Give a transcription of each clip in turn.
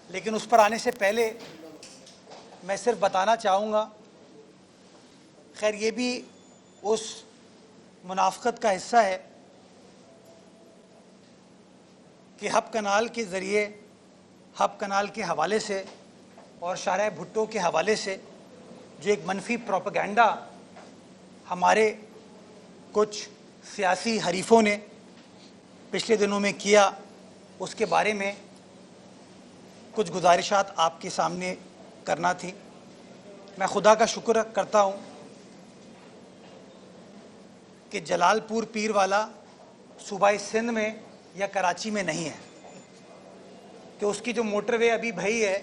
लेकिन उस पर आने से पहले मैं सिर्फ बताना चाहूँगा, खैर ये भी उस मुनाफ़क़त का हिस्सा है कि हब कनाल के ज़रिए, हब कनाल के हवाले से और शाहराह भुट्टो के हवाले से जो एक मनफी प्रोपेगेंडा हमारे कुछ सियासी हरीफ़ों ने पिछले दिनों में किया, उसके बारे में कुछ गुजारिशात आपके सामने करना थी। मैं खुदा का शुक्र करता हूँ कि जलालपुर पीरवाला सूबाई सिंध में या कराची में नहीं है, कि उसकी जो मोटरवे अभी भई है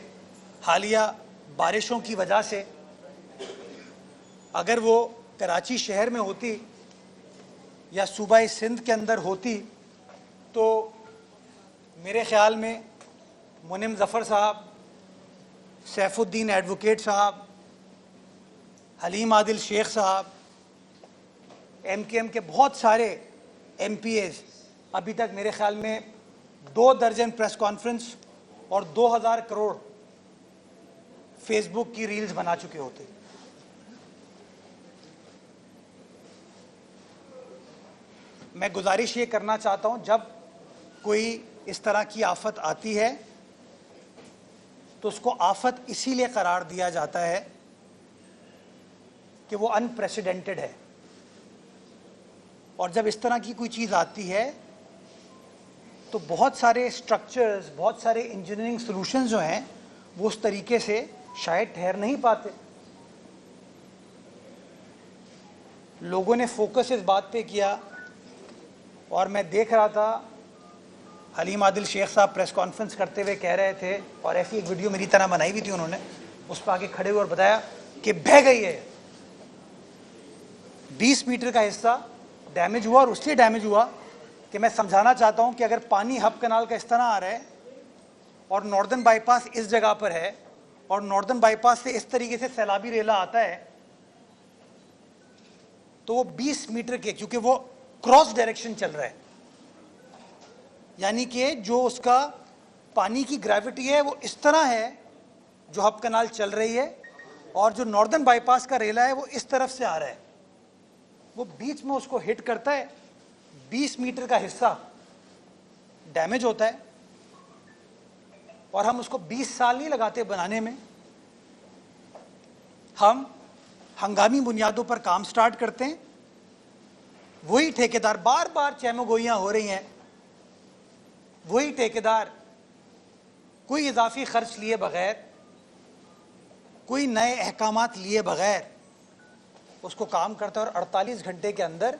हालिया बारिशों की वजह से, अगर वो कराची शहर में होती या सूबाई सिंध के अंदर होती तो मेरे ख़्याल में मुनिम ज़फ़र साहब, सैफुद्दीन एडवोकेट साहब, हलीम आदिल शेख साहब, MKM के बहुत सारे MPAs अभी तक मेरे ख़्याल में 2 दर्जन प्रेस कॉन्फ्रेंस और 2000 करोड़ फेसबुक की रील्स बना चुके होते। मैं गुजारिश ये करना चाहता हूँ, जब कोई इस तरह की आफत आती है तो उसको आफत इसीलिए करार दिया जाता है कि वो अनप्रेसिडेंटेड है, और जब इस तरह की कोई चीज़ आती है तो बहुत सारे स्ट्रक्चर्स, बहुत सारे इंजीनियरिंग सॉल्यूशंस जो हैं वो उस तरीके से शायद ठहर नहीं पाते। लोगों ने फोकस इस बात पे किया, और मैं देख रहा था हलीम आदिल शेख साहब प्रेस कॉन्फ्रेंस करते हुए कह रहे थे, और ऐसी एक वीडियो मेरी तरह बनाई हुई थी उन्होंने, उस पर आगे खड़े हुए और बताया कि बह गई है। 20 मीटर का हिस्सा डैमेज हुआ, और उसलिए डैमेज हुआ कि मैं समझाना चाहता हूं कि अगर पानी हब कनाल का इस तरह आ रहा है और नॉर्दर्न बाईपास इस जगह पर है, और नॉर्दर्न बाईपास से इस तरीके से सैलाबी रेला आता है, तो वो 20 मीटर के, क्योंकि वो क्रॉस डायरेक्शन चल रहा है, यानी कि जो उसका पानी की ग्रेविटी है वो इस तरह है जो हब कनाल चल रही है, और जो नॉर्दर्न बाईपास का रेला है वो इस तरफ से आ रहा है, वो बीच में उसको हिट करता है। 20 मीटर का हिस्सा डैमेज होता है, और हम उसको 20 साल नहीं लगाते बनाने में, हम हंगामी बुनियादों पर काम स्टार्ट करते हैं। वही ठेकेदार, बार बार चैमगोइयाँ हो रही हैं, वही ठेकेदार कोई इजाफी खर्च लिए बगैर, कोई नए अहकामात लिए बगैर उसको काम करता है, और 48 घंटे के अंदर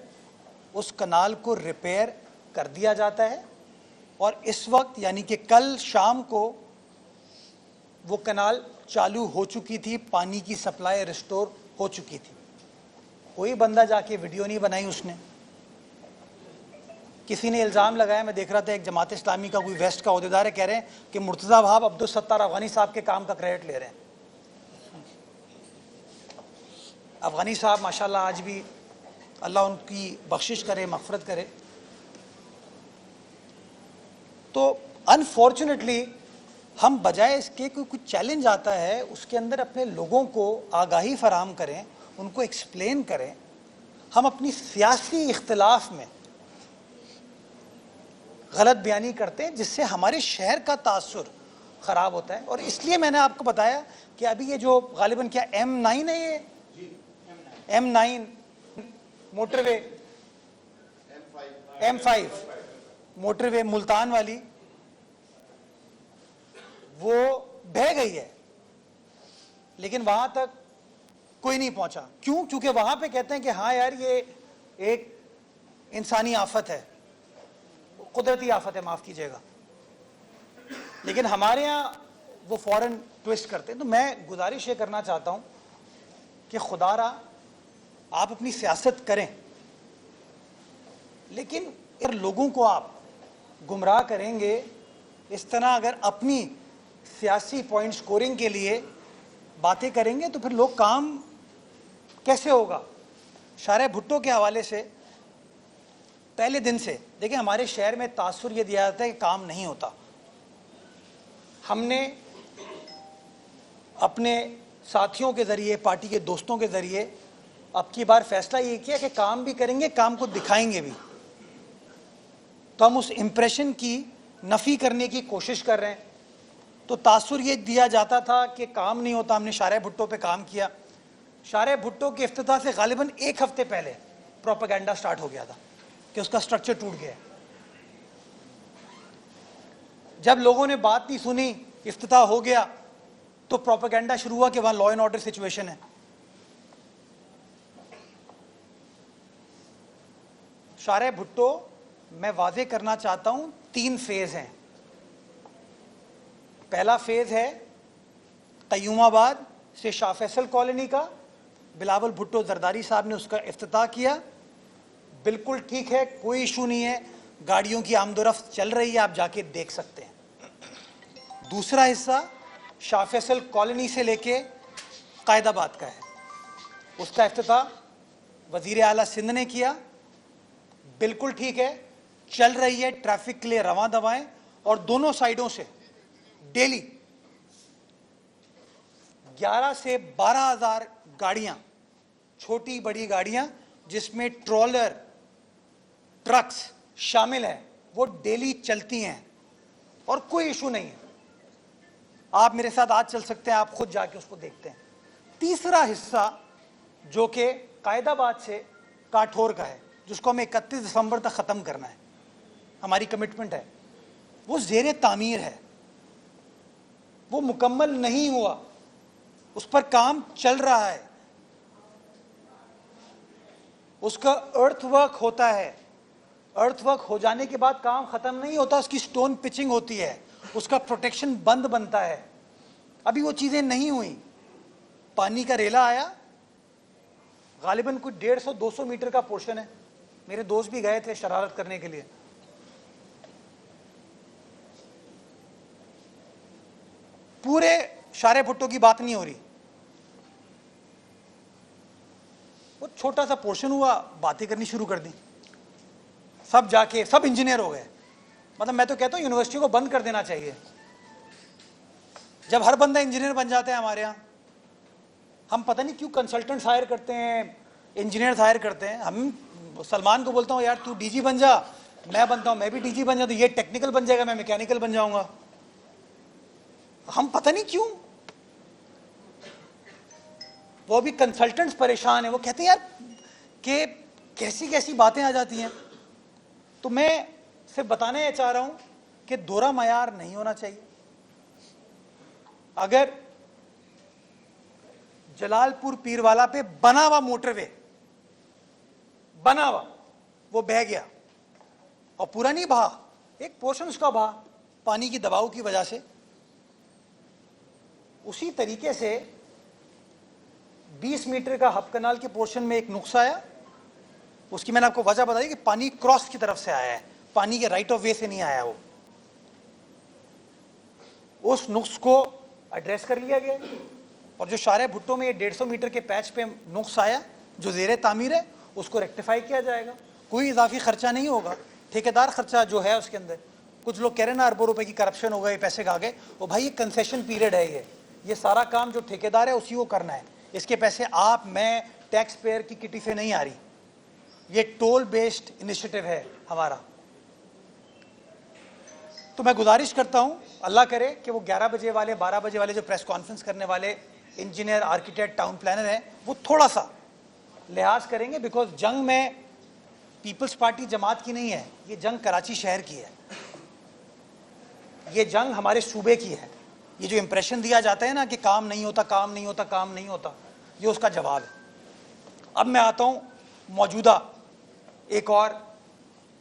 उस कनाल को रिपेयर कर दिया जाता है। और इस वक्त यानी कि कल शाम को वो कनाल चालू हो चुकी थी, पानी की सप्लाई रिस्टोर हो चुकी थी। कोई बंदा जाके वीडियो नहीं बनाई उसने। किसी ने इल्ज़ाम लगाया, मैं देख रहा था एक जमात इस्लामी का कोई वेस्ट का अहदेदार है, कह रहे हैं कि मुर्तज़ा वहाब अब्दुल सत्तार अफगानी साहब के काम का क्रेडिट ले रहे हैं। अफगानी साहब माशाल्लाह आज भी अल्लाह उनकी बख्शिश करे, मग़फ़िरत करे। तो अनफॉर्चुनेटली हम बजाय इसके कोई कुछ चैलेंज आता है उसके अंदर अपने लोगों को आगाही फराहम करें, उनको एक्सप्लेन करें, हम अपनी सियासी इख्तिलाफ में गलत बयानी करते हैं, जिससे हमारे शहर का तासुर ख़राब होता है। और इसलिए मैंने आपको बताया कि अभी ये जो गालिबन क्या M9 है, ये M9 motorway, M5 motorway Multan वाली, वो बह गई है, लेकिन वहां तक कोई नहीं पहुंचा। क्यों? क्योंकि वहां पे कहते हैं कि हाँ यार ये एक इंसानी आफत है, कुदरती आफत है, माफ कीजिएगा, लेकिन हमारे यहाँ वो फौरन ट्विस्ट करते हैं। तो मैं गुजारिश ये करना चाहता हूँ कि खुदारा आप अपनी सियासत करें, लेकिन अगर लोगों को आप गुमराह करेंगे इस तरह, अगर अपनी सियासी पॉइंट स्कोरिंग के लिए बातें करेंगे तो फिर लोग काम कैसे होगा। शाहराह भुट्टो के हवाले से पहले दिन से देखिए हमारे शहर में तासुर ये दिया जाता है कि काम नहीं होता। हमने अपने साथियों के ज़रिए, पार्टी के दोस्तों के ज़रिए अब की बार फैसला ये किया कि काम भी करेंगे, काम को दिखाएंगे भी। तो हम उस इम्प्रेशन की नफ़ी करने की कोशिश कर रहे हैं। तो तासुर ये दिया जाता था कि काम नहीं होता। हमने शारे भुट्टो पे काम किया। शारे भुट्टो के इफ्तिताह से गालिबन 1 हफ्ते पहले प्रोपेगेंडा स्टार्ट हो गया था कि उसका स्ट्रक्चर टूट गया। जब लोगों ने बात नहीं सुनी, इफ्तिताह हो गया, तो प्रोपेगेंडा शुरू हुआ कि वहां लॉ एंड ऑर्डर सिचुएशन है। शारे भुट्टो, मैं वाजे करना चाहता हूं, 3 फेज हैं। पहला फेज है कयूमाबाद से शाह फैसल कॉलोनी का। बिलावल भुट्टो जरदारी साहब ने उसका इफ्तिताह किया। बिल्कुल ठीक है, कोई इशू नहीं है, गाड़ियों की आमदोरफ्त चल रही है, आप जाके देख सकते हैं। दूसरा हिस्सा शाह फैसल कॉलोनी से लेके कायदाबाद का है। उसका इफ्तिताह वजीर आला सिंध ने किया। बिल्कुल ठीक है, चल रही है, ट्रैफिक के लिए रवां दवाएं, और दोनों साइडों से डेली 11 से 12,000 गाड़ियां, छोटी बड़ी गाड़ियां जिसमें ट्रॉलर, ट्रक्स शामिल हैं, वो डेली चलती हैं और कोई इशू नहीं है। आप मेरे साथ आज चल सकते हैं, आप खुद जाके उसको देखते हैं। तीसरा हिस्सा जो कि कायदाबाद से काठौर का है, जिसको हमें 31 दिसंबर तक ख़त्म करना है, हमारी कमिटमेंट है, वो ज़ेरे तामीर है, वो मुकम्मल नहीं हुआ, उस पर काम चल रहा है। उसका अर्थवर्क होता है। अर्थवर्क हो जाने के बाद काम ख़त्म नहीं होता, उसकी स्टोन पिचिंग होती है, उसका प्रोटेक्शन बंद बनता है। अभी वो चीज़ें नहीं हुई। पानी का रेला आया, गालिबन कुछ 150-200 मीटर का पोर्शन है। मेरे दोस्त भी गए थे शरारत करने के लिए। पूरे शारे भुट्टो की बात नहीं हो रही, वो छोटा सा पोर्शन हुआ, बातें करनी शुरू कर दी। सब जाके सब इंजीनियर हो गए। मतलब मैं तो कहता हूँ यूनिवर्सिटी को बंद कर देना चाहिए। जब हर बंदा इंजीनियर बन जाता है हमारे यहाँ, हम पता नहीं क्यों कंसल्टेंट्स हायर करते हैं, इंजीनियर्स हायर करते हैं। हम सलमान को बोलता हूँ यार तू डीजी बन जा, मैं बनता हूँ, मैं भी डीजी बन जाऊँ, तो ये टेक्निकल बन जाएगा, मैं मैकेनिकल बन जाऊंगा। हम पता नहीं क्यों, वो भी कंसल्टेंट्स परेशान है। वो कहते हैं यार कि कैसी कैसी बातें आ जाती हैं। तो मैं सिर्फ बताने चाह रहा हूं कि दोहरा मयार नहीं होना चाहिए। अगर जलालपुर पीरवाला पे बना हुआ मोटरवे, बना हुआ, वो बह गया और पूरा नहीं बहा, एक पोर्शन उसका बहा पानी की दबाव की वजह से, उसी तरीके से 20 मीटर का हब कनाल के पोर्शन में एक नुक्स आया। उसकी मैंने आपको वजह बताई कि पानी क्रॉस की तरफ से आया है, पानी के राइट ऑफ वे से नहीं आया वो। उस नुक्स को एड्रेस कर लिया गया, और जो शारे भुट्टो में ये 150 मीटर के पैच पे नुक्स आया जो ज़ेरे तामीर है, उसको रेक्टिफाई किया जाएगा। कोई इजाफी खर्चा नहीं होगा, ठेकेदार खर्चा जो है उसके अंदर। कुछ लोग कह रहे हैं ना अरबों रुपए की करप्शन हो गई, पैसे खा गए। वो भाई ये कंसेशन पीरियड है, ये सारा काम जो ठेकेदार है उसी को करना है। इसके पैसे आप, मैं, टैक्स पेयर की किटी से नहीं आ रही। ये टोल बेस्ड इनिशिएटिव है हमारा। तो मैं गुजारिश करता हूं, अल्लाह करे कि वो 11 बजे वाले, 12 बजे वाले जो प्रेस कॉन्फ्रेंस करने वाले इंजीनियर, आर्किटेक्ट, टाउन प्लानर हैं, वो थोड़ा सा लिहाज करेंगे। बिकॉज जंग में पीपल्स पार्टी जमात की नहीं है, ये जंग कराची शहर की है, ये जंग हमारे सूबे की है। ये जो इंप्रेशन दिया जाता है ना कि काम नहीं होता, काम नहीं होता, काम नहीं होता, ये उसका जवाब है। अब मैं आता हूं मौजूदा एक और,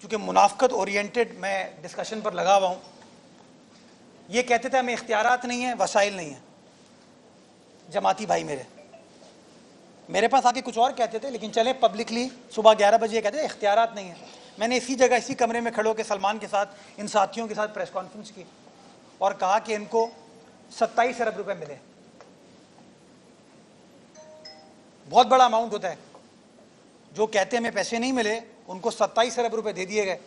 चूंकि मुनाफकत ओरिएंटेड मैं डिस्कशन पर लगा हुआ हूं। ये कहते थे हमें इख्तियारात नहीं है, वसाइल नहीं है। जमाती भाई मेरे पास आके कुछ और कहते थे, लेकिन चले पब्लिकली सुबह 11 बजे कहते थे इख्तियारात नहीं है। मैंने इसी जगह, इसी कमरे में खड़े होकर सलमान के साथ, इन साथियों के साथ प्रेस कॉन्फ्रेंस की और कहा कि इनको 27 अरब रुपए मिले। बहुत बड़ा अमाउंट होता है। जो कहते हैं हमें पैसे नहीं मिले, उनको 27 अरब रुपए दे दिए गए।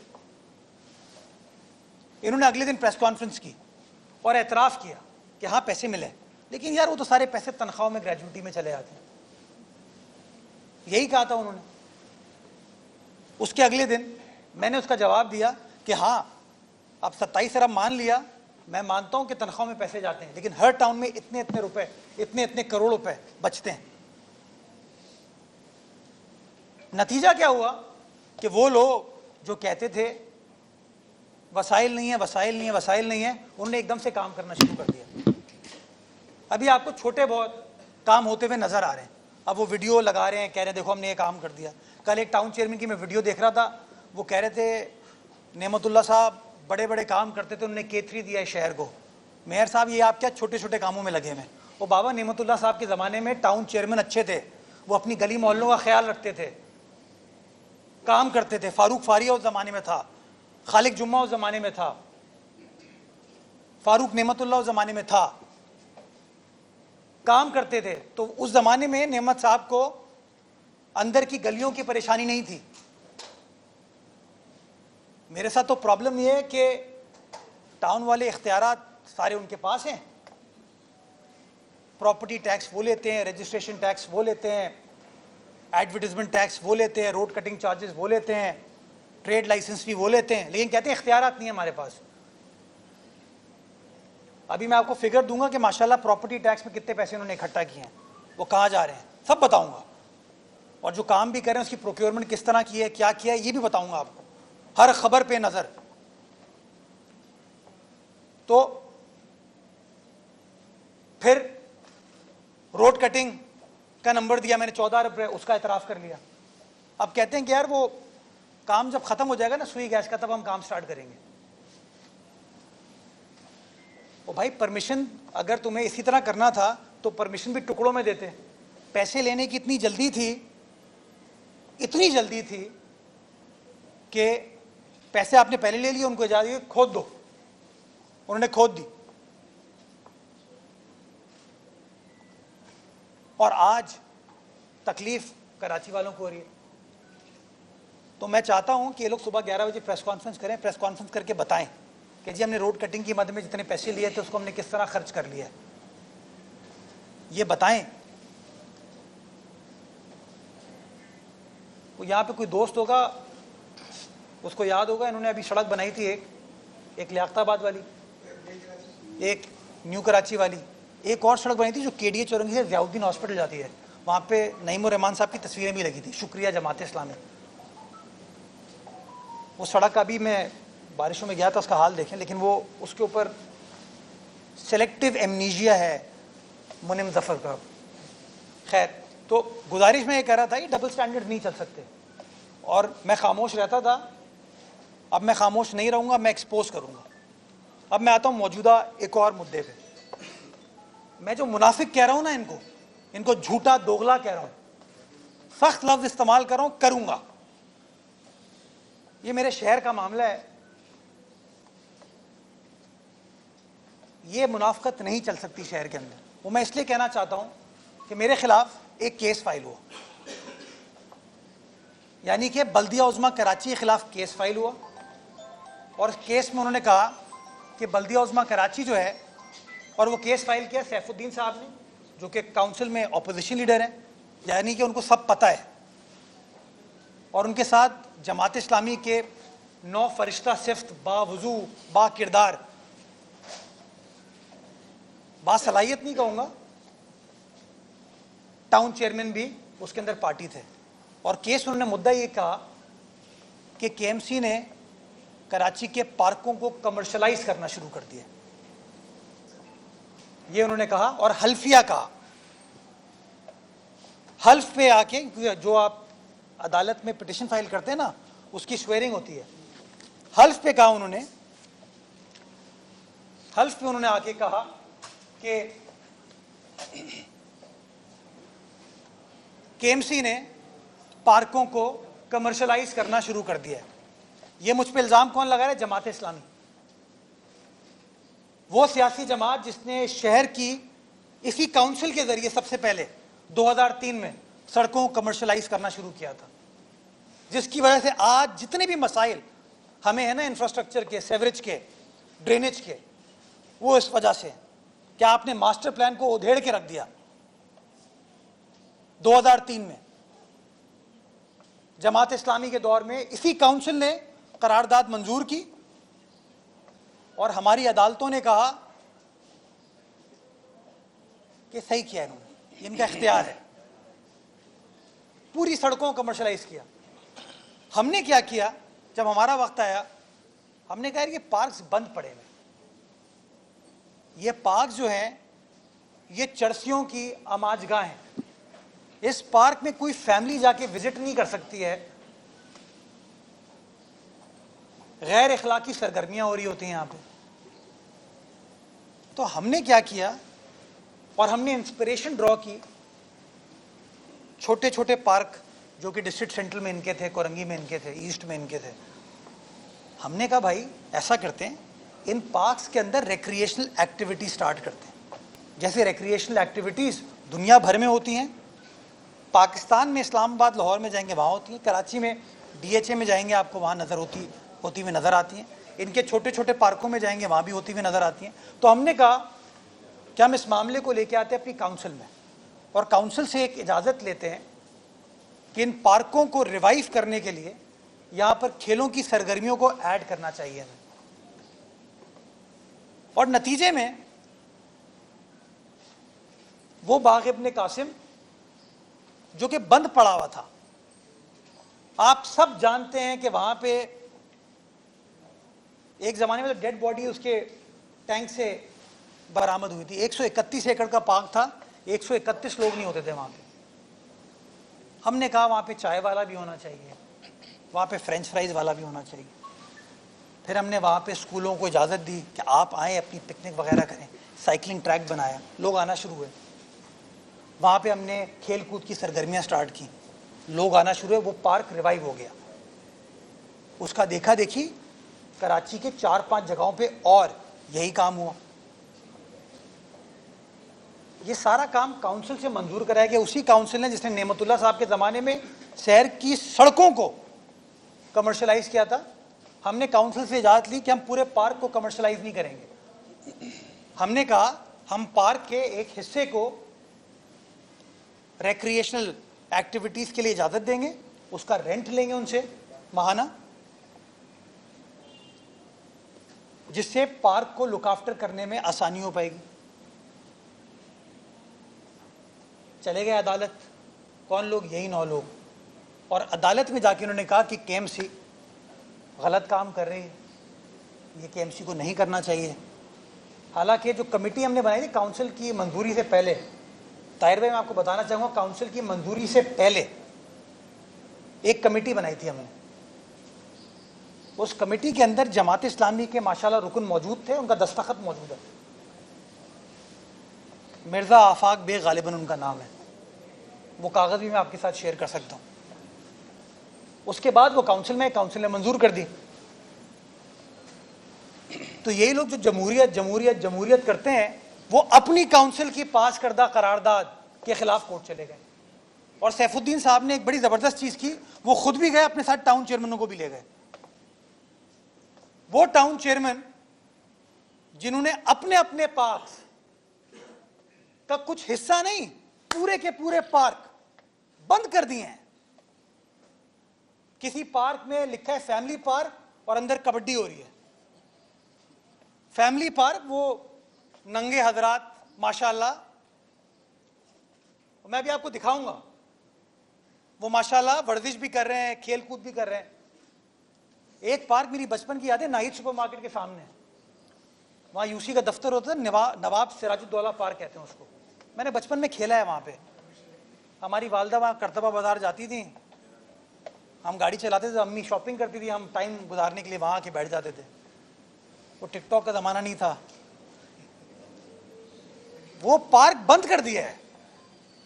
इन्होंने अगले दिन प्रेस कॉन्फ्रेंस की और एतराफ़ किया कि हाँ पैसे मिले। लेकिन यार वो तो सारे पैसे तनख्वाहों में, ग्रेजुइटी में चले जाते हैं। यही कहा था उन्होंने। उसके अगले दिन मैंने उसका जवाब दिया कि हाँ, अब 27 अरब मान लिया, मैं मानता हूं कि तनख्वाह में पैसे जाते हैं, लेकिन हर टाउन में इतने इतने रुपए, इतने इतने करोड़ रुपए बचते हैं। नतीजा क्या हुआ कि वो लोग जो कहते थे वसाइल नहीं है, वसाइल नहीं है, वसाइल नहीं है, उन्होंने एकदम से काम करना शुरू कर दिया। अभी आपको छोटे बहुत काम होते हुए नजर आ रहे हैं। अब वो वीडियो लगा रहे हैं, कह रहे हैं देखो हमने ये काम कर दिया। कल एक टाउन चेयरमैन की मैं वीडियो देख रहा था, वो कह रहे थे नेमतुल्ला साहब बड़े बड़े काम करते थे, उन्होंने K3 दिया है शहर को। मेयर साहब ये आप क्या छोटे छोटे कामों में लगे हुए? वो बाबा नेमतुल्ला साहब के ज़माने में टाउन चेयरमैन अच्छे थे, वो अपनी गली मोहल्लों का ख्याल रखते थे, काम करते थे। फारूक फारिया उस ज़माने में था, खालिक जुम्मा उस ज़माने में था, फारूक नेमतुल्ला उस ज़माने में था, काम करते थे। तो उस ज़माने में नेमत साहब को अंदर की गलियों की परेशानी नहीं थी। मेरे साथ तो प्रॉब्लम ये है कि टाउन वाले इख्तियारात सारे उनके पास हैं। प्रॉपर्टी टैक्स वो लेते हैं, रजिस्ट्रेशन टैक्स वो लेते हैं, एडवर्टीजमेंट टैक्स वो लेते हैं, रोड कटिंग चार्जेस वो लेते हैं, ट्रेड लाइसेंस भी वो लेते हैं, लेकिन कहते हैं इख्तियारात नहीं है हमारे पास। अभी मैं आपको फिगर दूंगा कि माशाल्लाह प्रॉपर्टी टैक्स में कितने पैसे उन्होंने इकट्ठा किए हैं, वो कहाँ जा रहे हैं, सब बताऊंगा। और जो काम भी करें उसकी प्रोक्योरमेंट किस तरह की है, क्या किया है, ये भी बताऊंगा आपको, हर खबर पे नजर। तो फिर रोड कटिंग का नंबर दिया मैंने 14 अरब, उसका इतराफ कर लिया। अब कहते हैं कि यार वो काम जब खत्म हो जाएगा ना सुई गैस का, तब हम काम स्टार्ट करेंगे। ओ भाई, परमिशन अगर तुम्हें इसी तरह करना था तो परमिशन भी टुकड़ों में देते। पैसे लेने की इतनी जल्दी थी, इतनी जल्दी थी कि पैसे आपने पहले ले लिए, उनको इजाजत खोद दो, उन्होंने खोद दी। और आज तकलीफ कराची वालों को हो रही है। तो मैं चाहता हूं कि ये लोग सुबह 11 बजे प्रेस कॉन्फ्रेंस करें, प्रेस कॉन्फ्रेंस करके बताएं कि जी हमने रोड कटिंग की मद में जितने पैसे लिए थे उसको हमने किस तरह खर्च कर लिया है, ये बताएं। वो यहाँ पे कोई दोस्त होगा, उसको याद होगा, इन्होंने अभी सड़क बनाई थी एक लियाकताबाद वाली, एक न्यू कराची वाली, एक और सड़क बनाई थी जो KDA चौरंगी से ज़ियाउद्दीन हॉस्पिटल जाती है। वहाँ पे नईमुर रहमान साहब की तस्वीरें भी लगी थी, शुक्रिया जमात इस्लामी। वो सड़क अभी मैं बारिशों में गया था, उसका हाल देखें, लेकिन वो उसके ऊपर सेलेक्टिव एमनीजिया है मुनिम जफ़र का। खैर, तो गुजारिश में ये कह रहा था, ये डबल स्टैंडर्ड नहीं चल सकते। और मैं खामोश रहता था, अब मैं खामोश नहीं रहूँगा, मैं एक्सपोज करूँगा। अब मैं आता हूँ मौजूदा एक और मुद्दे पे। मैं जो मुनाफिक कह रहा हूँ ना, इनको झूठा दोगला कह रहा हूँ, सख्त लफ्ज़ इस्तेमाल कर रहा हूँ, करूँगा। ये मेरे शहर का मामला है, ये मुनाफिकत नहीं चल सकती शहर के अंदर। वो मैं इसलिए कहना चाहता हूँ कि मेरे खिलाफ एक केस फाइल हुआ, यानी कि बल्दिया उज़्मा कराची के खिलाफ केस फाइल हुआ। और इस केस में उन्होंने कहा कि बल्दिया उज़्मा कराची जो है, और वो केस फाइल किया सैफुद्दीन साहब ने, जो कि काउंसिल में अपोजिशन लीडर हैं, यानी कि उनको सब पता है। और उनके साथ जमात इस्लामी के 9 फरिश्ता सिफ्त, बावजू, बा किरदार, बासलाहियत नहीं कहूँगा, टाउन चेयरमैन भी उसके अंदर पार्टी थे। और केस उन्होंने मुद्दा ये कहा कि KMC ने कराची के पार्कों को कमर्शलाइज करना शुरू कर दिया, ये उन्होंने कहा। और हल्फिया कहा, हल्फ पे आके, जो आप अदालत में पिटिशन फाइल करते हैं ना, उसकी स्वेरिंग होती है, हल्फ पे कहा उन्होंने, हल्फ पे उन्होंने आके कहा कि KMC ने पार्कों को कमर्शलाइज करना शुरू कर दिया है। ये मुझ पे इल्ज़ाम कौन लगा रहा है? जमात इस्लामी, वो सियासी जमात जिसने शहर की इसी काउंसिल के जरिए सबसे पहले 2003 में सड़कों को कमर्शलाइज करना शुरू किया था, जिसकी वजह से आज जितने भी मसाइल हमें है ना, इंफ्रास्ट्रक्चर के, सेवरेज के, ड्रेनेज के, वो इस वजह से। क्या आपने मास्टर प्लान को उधेड़ के रख दिया। 2003 में जमात इस्लामी के दौर में इसी काउंसिल ने करारदाद मंजूर की और हमारी अदालतों ने कहा कि सही किया इन्होंने, इनका इख्तियार है। पूरी सड़कों को कमर्शलाइज किया। हमने क्या किया, जब हमारा वक्त आया हमने कहा कि पार्क्स बंद पड़े हुए, ये पार्क जो हैं ये चरसियों की आमाजगाह हैं। इस पार्क में कोई फैमिली जाके विजिट नहीं कर सकती है, गैर इखलाकी सरगर्मियां हो रही होती हैं यहाँ पे। तो हमने क्या किया, और हमने इंस्पिरेशन ड्रॉ की छोटे छोटे पार्क जो कि डिस्ट्रिक्ट सेंट्रल में इनके थे, कोरंगी में इनके थे, ईस्ट में इनके थे। हमने कहा भाई ऐसा करते हैं, इन पार्क्स के अंदर रिक्रिएशनल एक्टिविटी स्टार्ट करते हैं। जैसे रिक्रिएशनल एक्टिविटीज़ दुनिया भर में होती हैं, पाकिस्तान में इस्लामाबाद लाहौर में जाएंगे वहाँ होती हैं, कराची में DHA में जाएंगे आपको वहाँ होती हुई नज़र आती हैं, इनके छोटे छोटे पार्कों में जाएंगे वहाँ भी होती हुई नज़र आती हैं। तो हमने कहा कि हम इस मामले को लेके आते हैं अपनी काउंसिल में, और काउंसिल से एक इजाज़त लेते हैं कि इन पार्कों को रिवाइव करने के लिए यहाँ पर खेलों की सरगर्मियों को ऐड करना चाहिए। और नतीजे में वो बाग इब्ने कासिम जो कि बंद पड़ा हुआ था, आप सब जानते हैं कि वहां पे एक जमाने में तो डेड बॉडी उसके टैंक से बरामद हुई थी। 131 एकड़ का पार्क था, 131 लोग नहीं होते थे वहां पे। हमने कहा वहां पे चाय वाला भी होना चाहिए, वहां पे फ्रेंच फ्राइज वाला भी होना चाहिए। फिर हमने वहाँ पे स्कूलों को इजाज़त दी कि आप आएँ, अपनी पिकनिक वगैरह करें। साइकिलिंग ट्रैक बनाया, लोग आना शुरू हुए। वहाँ पे हमने खेल कूद की सरगर्मियाँ स्टार्ट की, लोग आना शुरू हुए। वो पार्क रिवाइव हो गया। उसका देखा देखी कराची के 4-5 जगहों पे और यही काम हुआ। ये सारा काम काउंसिल से मंजूर कराया गया। उसी काउंसिल ने जिसने नेमतुल्लाह साहब के ज़माने में शहर की सड़कों को कमर्शलाइज किया था। हमने काउंसिल से इजाज़त ली कि हम पूरे पार्क को कमर्शलाइज नहीं करेंगे। हमने कहा हम पार्क के एक हिस्से को रिक्रिएशनल एक्टिविटीज़ के लिए इजाज़त देंगे, उसका रेंट लेंगे उनसे माहाना, जिससे पार्क को लुक आफ्टर करने में आसानी हो पाएगी। चले गए अदालत, कौन लोग, यही 9 लोग। और अदालत में जाके उन्होंने कहा कि KMC गलत काम कर रही है, ये KMC को नहीं करना चाहिए। हालांकि जो कमेटी हमने बनाई थी काउंसिल की मंजूरी से पहले, ताहिर भाई मैं आपको बताना चाहूँगा, काउंसिल की मंजूरी से पहले एक कमेटी बनाई थी हमने। उस कमेटी के अंदर जमात इस्लामी के माशाल्लाह रुकन मौजूद थे, उनका दस्तखत मौजूद है। मिर्ज़ा आफाक बेग गालिबन उनका नाम है, वो कागज़ भी मैं आपके साथ शेयर कर सकता हूँ। उसके बाद वो काउंसिल ने मंजूर कर दी। तो यही लोग जो जमहूरियत जमहूरियत जमहूरियत करते हैं, वो अपनी काउंसिल की पास करदा करारदाद के खिलाफ कोर्ट चले गए। और सैफुद्दीन साहब ने एक बड़ी ज़बरदस्त चीज़ की, वो खुद भी गए, अपने साथ टाउन चेयरमैनों को भी ले गए। वो टाउन चेयरमैन जिन्होंने अपने अपने पार्क का कुछ हिस्सा नहीं, पूरे के पूरे पार्क बंद कर दिए हैं। किसी पार्क में लिखा है फैमिली पार्क और अंदर कबड्डी हो रही है। फैमिली पार्क, वो नंगे हजरात माशाल्लाह, मैं भी आपको दिखाऊंगा, वो माशाल्लाह वर्जिश भी कर रहे हैं, खेल कूद भी कर रहे हैं। एक पार्क मेरी बचपन की याद है, नाहिद सुपरमार्केट के सामने, वहाँ UC का दफ्तर होता है, नवाब सिराजुद्दौला पार्क कहते हैं उसको। मैंने बचपन में खेला है वहाँ पे। हमारी वालदा वहाँ करतबा बाजार जाती थी, हम गाड़ी चलाते थे, अम्मी शॉपिंग करती थी, हम टाइम गुजारने के लिए वहाँ आके बैठ जाते थे। वो टिकटॉक का ज़माना नहीं था। वो पार्क बंद कर दिया है।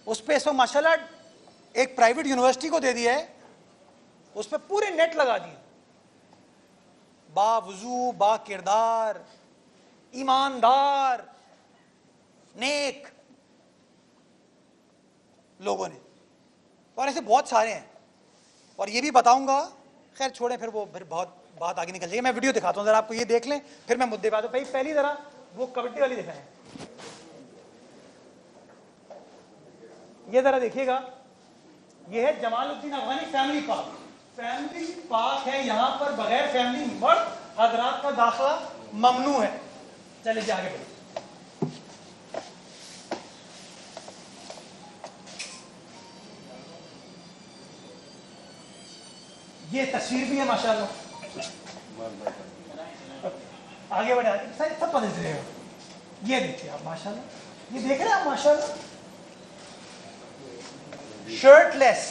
उस पर इसको माशाल्लाह एक प्राइवेट यूनिवर्सिटी को दे दिया है, उस पर पूरे नेट लगा दिए। बावजू, बा किरदार, ईमानदार, नेक लोगों ने, और ऐसे बहुत सारे हैं। और ये भी बताऊंगा, खैर छोड़ें, फिर बहुत बात आगे निकल जाएगी। मैं वीडियो दिखाता हूँ, जरा आपको ये देख लें, फिर मैं मुद्दे पे आता हूँ। पहली जरा वो कबड्डी वाली दिखाएं। ये जरा देखिएगा, ये है जमालुद्दीन अफगानी फैमिली पार्क। फैमिली पार्क है, यहाँ पर बगैर फैमिली मर्द हजरात का दाखिला ममनू है। चलिए जी आगे बढ़िए। ये तस्वीर भी है माशाल्लाह। आगे बढ़े, आगे सब पता चलेगा। ये देखिए आप माशाल्लाह, ये देख रहे हैं आप माशाल्लाह, शर्टलेस।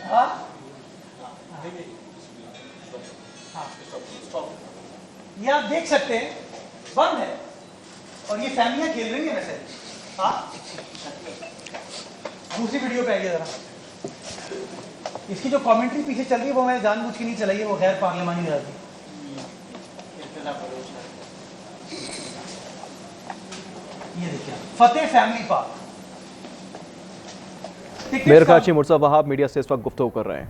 हाँ ये आप देख सकते हैं, बंद है और ये फैमिलियां खेल रही हैं वैसे। हाँ दूसरी वीडियो पे आइए जरा। इसकी जो कमेंट्री पीछे चल रही है वो मैंने जानबूझ के नहीं चलाई है, वो गैर पार्लियामानी रहती। ये देखिए Fateh family park. Mayor Karachi Murtaza Wahab media से इस वक्त गुफ्तगू कर रहे हैं।